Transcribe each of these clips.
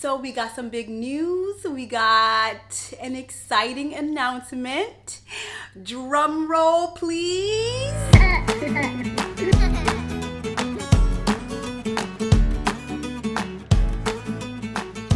So we got some big news. We got an exciting announcement. Drum roll, please.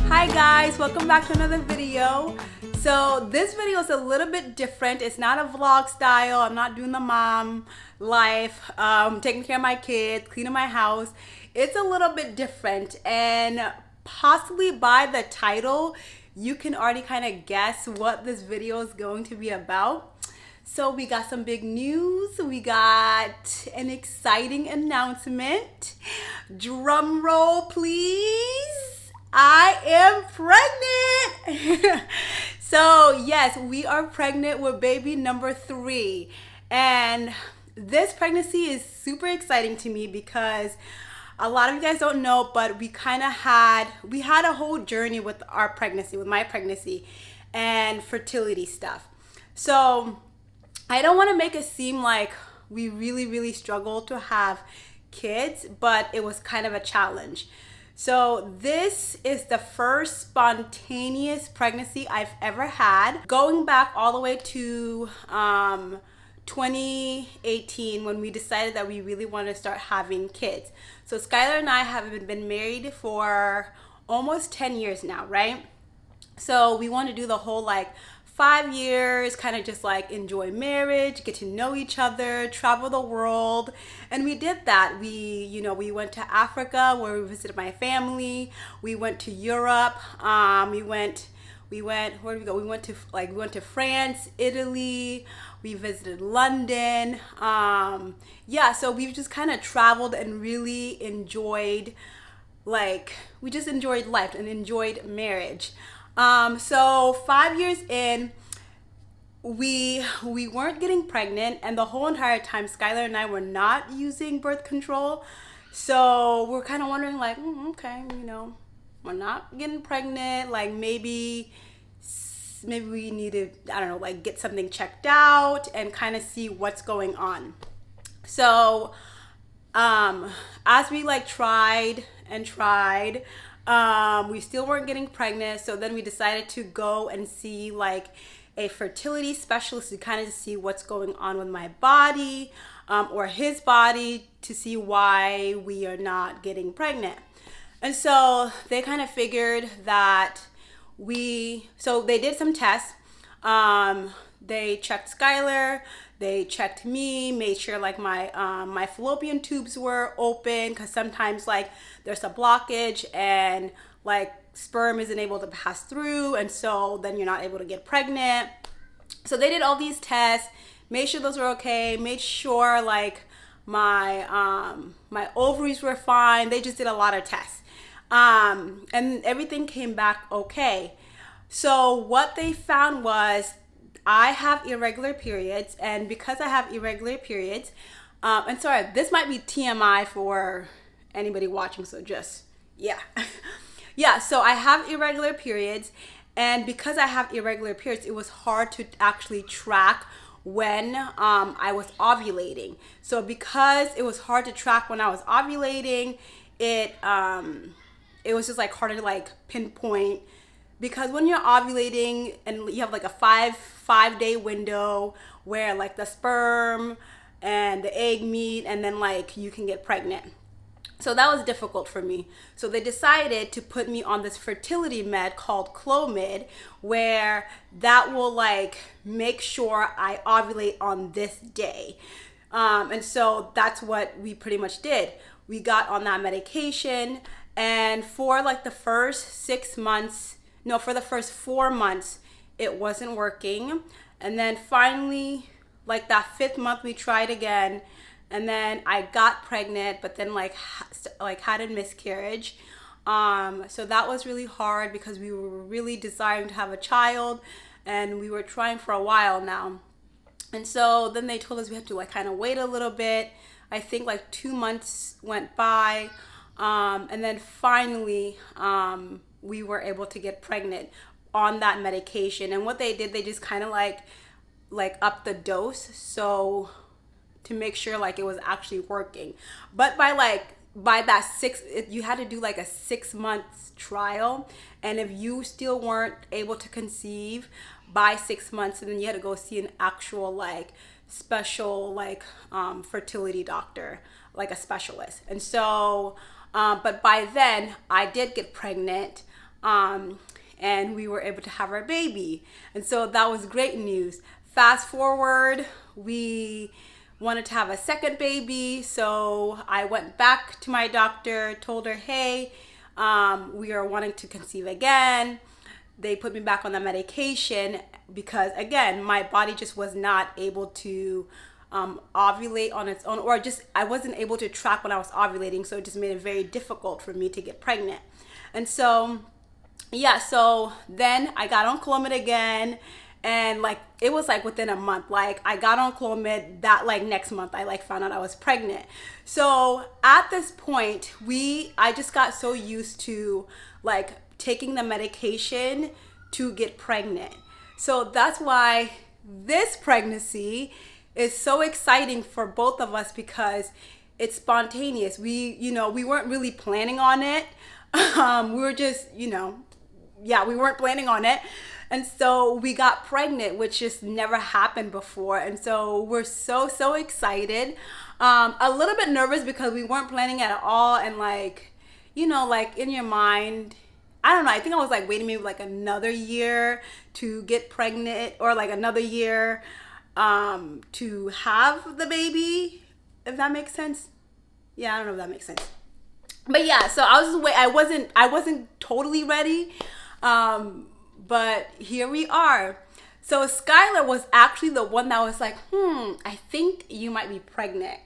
Hi guys, welcome back to another video. So this video is a little bit different. It's not a vlog style. I'm not doing the mom life, taking care of my kids, cleaning my house. It's a little bit different, and possibly by the title, you can already kind of guess what this video is going to be about. So we got some big news. We got an exciting announcement. Drum roll, please. I am pregnant. So yes, we are pregnant with baby number 3. And this pregnancy is super exciting to me because a lot of you guys don't know, but we had a whole journey with our pregnancy, with my pregnancy and fertility stuff. So I don't want to make it seem like we really struggled to have kids, but it was kind of a challenge. So this is the first spontaneous pregnancy I've ever had, going back all the way to 2018 when we decided that we really wanted to start having kids. So Skylar and I have been married for almost 10 years now, right? So we want to do the whole 5 years, kind of just enjoy marriage, get to know each other, travel the world. And we did that. We went to Africa where we visited my family. We went to Europe. We went where did we go? We went to France, Italy. We visited London. So we've just kind of traveled and really enjoyed, we just enjoyed life and enjoyed marriage. So 5 years in, we weren't getting pregnant, and the whole entire time Skylar and I were not using birth control. So we're kind of wondering okay, we're not getting pregnant. Maybe we need to, I don't know, get something checked out and kind of see what's going on. So as we tried and tried, we still weren't getting pregnant. So then we decided to go and see a fertility specialist to kind of see what's going on with my body, or his body, to see why we are not getting pregnant. And so they kind of figured that so they did some tests. They checked Skylar, they checked me, made sure my fallopian tubes were open, because sometimes there's a blockage and sperm isn't able to pass through, and so then you're not able to get pregnant. So they did all these tests, made sure those were okay, made sure my ovaries were fine. They just did a lot of tests. And everything came back okay. So what they found was I have irregular periods, and because I have irregular periods, and sorry, this might be TMI for anybody watching, so just, yeah. So I have irregular periods, and because I have irregular periods, it was hard to actually track when I was ovulating. So because it was hard to track when I was ovulating, it was just harder to pinpoint, because when you're ovulating and you have a five day window where the sperm and the egg meet, and then you can get pregnant. So that was difficult for me. So they decided to put me on this fertility med called Clomid, where that will make sure I ovulate on this day. And so that's what we pretty much did. We got on that medication, and for the first 4 months, it wasn't working. And then finally, that 5th month, we tried again. And then I got pregnant, but then had a miscarriage. So that was really hard because we were really desiring to have a child, and we were trying for a while now. And so then they told us we had to kind of wait a little bit. I think 2 months went by. And then finally, we were able to get pregnant on that medication. And what they did, they just kind of upped the dose, so to make sure it was actually working. But by by that you had to do like a 6 months trial, and if you still weren't able to conceive by 6 months, then you had to go see an actual like special like fertility doctor, like a specialist. And so but by then I did get pregnant, and we were able to have our baby, and so that was great news. Fast forward, we wanted to have a second baby, so I went back to my doctor, told her, hey, we are wanting to conceive again. They put me back on the medication because, again, my body just was not able to ovulate on its own, or just I wasn't able to track when I was ovulating, so it just made it very difficult for me to get pregnant. And so yeah, so then I got on Clomid again, and like it was like within a month, like I got on Clomid, that like next month I like found out I was pregnant. So at this point, I just got so used to like taking the medication to get pregnant. So that's why this pregnancy is so exciting for both of us, because it's spontaneous. We weren't really planning on it. We were just, we weren't planning on it. And so we got pregnant, which just never happened before. And so we're so excited. A little bit nervous because we weren't planning at all. And like, like in your mind, I don't know, I think I was like waiting maybe like another year to get pregnant, or like another year to have the baby, if that makes sense. Yeah, I don't know if that makes sense. But yeah, so I wasn't totally ready. But here we are. So Skylar was actually the one that was like, I think you might be pregnant.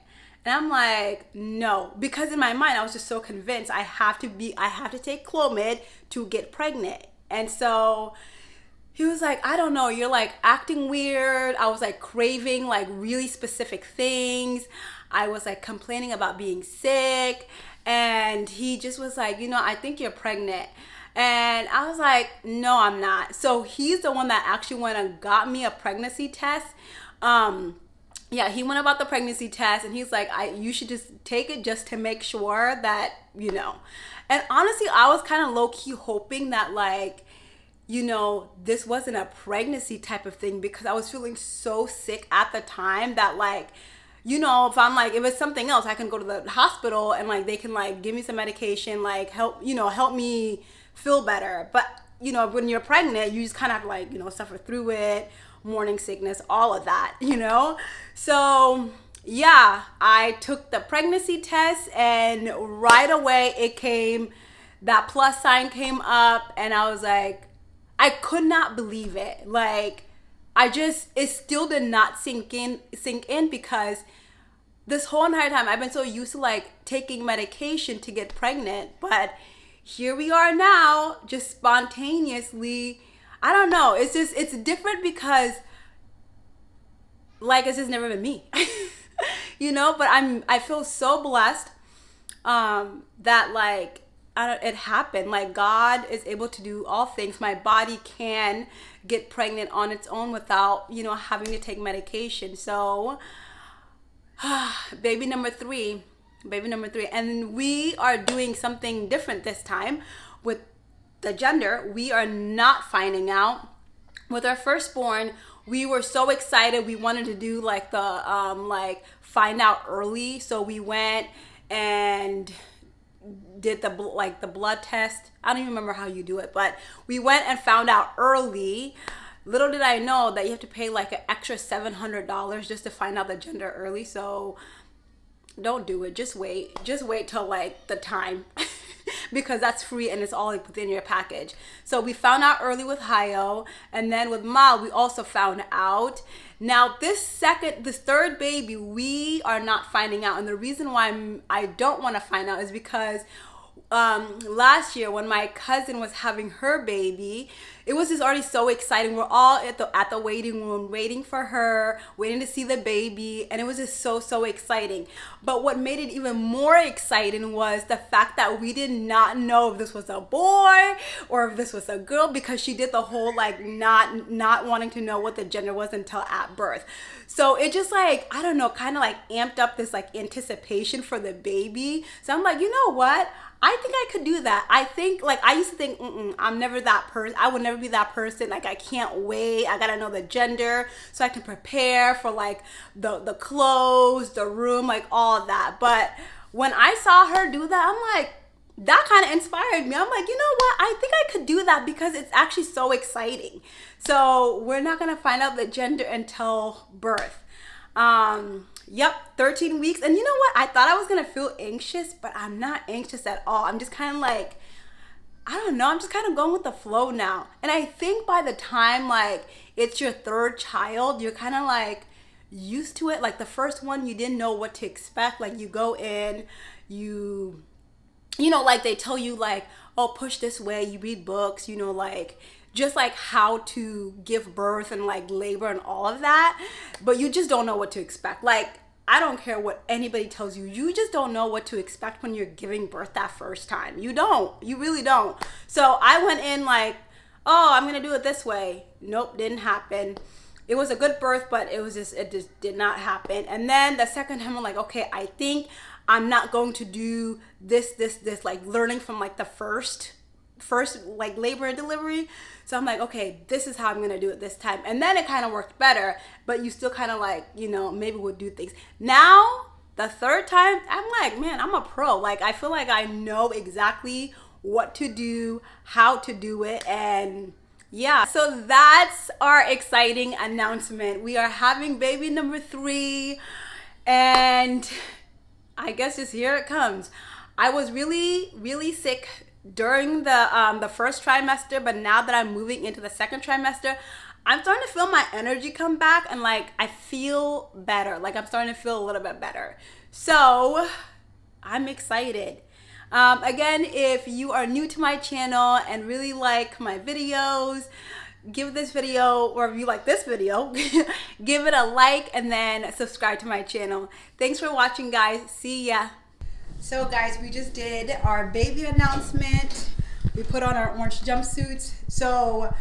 And I'm like, no, because in my mind I was just so convinced I have to take Clomid to get pregnant. And so he was like, I don't know, you're like acting weird. I was like craving like really specific things. I was like complaining about being sick. And he just was like, I think you're pregnant. And I was like, no, I'm not. So he's the one that actually went and got me a pregnancy test. He went about the pregnancy test, and he's like, you should just take it just to make sure that, And honestly, I was kind of low-key hoping that like, this wasn't a pregnancy type of thing, because I was feeling so sick at the time that like, if it's something else, I can go to the hospital and like they can like give me some medication, like help me feel better. But when you're pregnant, you just kind of have to like suffer through it, morning sickness, all of that. So yeah, I took the pregnancy test, and right away that plus sign came up, and I was like, I could not believe it. Like, it still did not sink in because this whole entire time I've been so used to like taking medication to get pregnant, but here we are now, just spontaneously. I don't know. It's different because like it's just never been me, but I feel so blessed that like it happened. Like God is able to do all things. My body can get pregnant on its own without, having to take medication. So baby number three. And we are doing something different this time with the gender. We are not finding out. With our firstborn, we were so excited. We wanted to do like the find out early. So we went and did the blood test. I don't even remember how you do it, but we went and found out early. Little did I know that you have to pay like an extra $700 just to find out the gender early. So don't do it. Just wait till like the time because that's free and it's all like within your package. So we found out early with Hayo, and then with Mal we also found out. Now this third baby we are not finding out, and the reason why I don't want to find out is because last year when my cousin was having her baby, it was just already so exciting. We're all at the waiting room waiting for her, waiting to see the baby, and it was just so exciting. But what made it even more exciting was the fact that we did not know if this was a boy or if this was a girl, because she did the whole like not wanting to know what the gender was until at birth. So it just like, I don't know, kind of like amped up this like anticipation for the baby. So I'm like, you know what? I think I could do that. I think, like, I used to think, I'm never that person. I would never be that person. Like, I can't wait. I gotta know the gender so I can prepare for, like, the clothes, the room, like, all of that. But when I saw her do that, I'm like, that kind of inspired me. I'm like, you know what? I think I could do that because it's actually so exciting. So we're not gonna find out the gender until birth. Yep, 13 weeks. And you know what? I thought I was gonna feel anxious, but I'm not anxious at all. I'm just kind of like, I don't know, I'm just kind of going with the flow now. And I think by the time like it's your third child, you're kind of like used to it. Like the first one, you didn't know what to expect. Like you go in, you know, like they tell you like, oh, push this way, you read books, you know, like just like how to give birth and like labor and all of that, but you just don't know what to expect. Like, I don't care what anybody tells you, you just don't know what to expect when you're giving birth that first time. You really don't. So I went in like, oh, I'm gonna do it this way. Nope, didn't happen. It was a good birth, but it just did not happen. And then the second time I'm like, okay, I think I'm not going to do this, like learning from like the first like labor and delivery. So I'm like, okay, this is how I'm gonna do it this time. And then it kind of worked better, but you still kind of like, you know, maybe would do things. Now, the third time, I'm like, man, I'm a pro. Like, I feel like I know exactly what to do, how to do it, and yeah. So that's our exciting announcement. We are having baby number 3, and I guess just here it comes. I was really sick during the first trimester, but now that I'm moving into the second trimester, I'm starting to feel my energy come back, and like I feel better. Like I'm starting to feel a little bit better. So I'm excited. Again, if you are new to my channel and really like my videos, give this video, or if you like this video, give it a like and then subscribe to my channel. Thanks for watching, guys. See ya. So guys, we just did our baby announcement. We put on our orange jumpsuits. So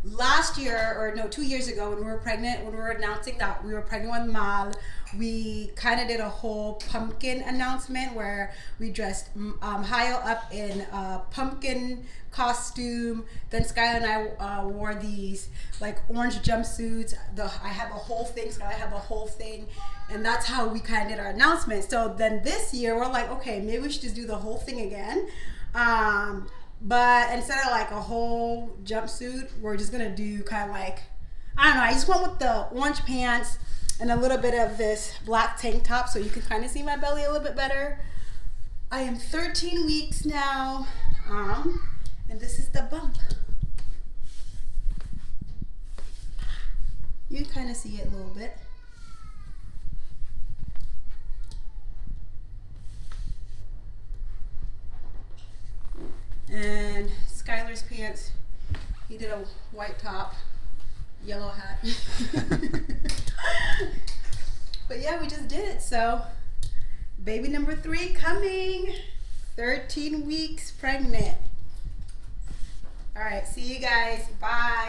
last year, or no, 2 years ago, when we were pregnant, when we were announcing that we were pregnant with Mal, we kind of did a whole pumpkin announcement where we dressed Hayo up in a pumpkin costume. Then Skylar and I wore these like orange jumpsuits. I had the whole thing, Skylar had the whole thing. And that's how we kind of did our announcement. So then this year, we're like, okay, maybe we should just do the whole thing again. But instead of like a whole jumpsuit, we're just gonna do kind of like, I don't know, I just went with the orange pants and a little bit of this black tank top so you can kind of see my belly a little bit better. I am 13 weeks now, and this is the bump. You can kind of see it a little bit. And Skylar's pants, he did a white top, yellow hat. But yeah, we just did it. So baby number 3 coming, 13 weeks pregnant. All right, see you guys. Bye.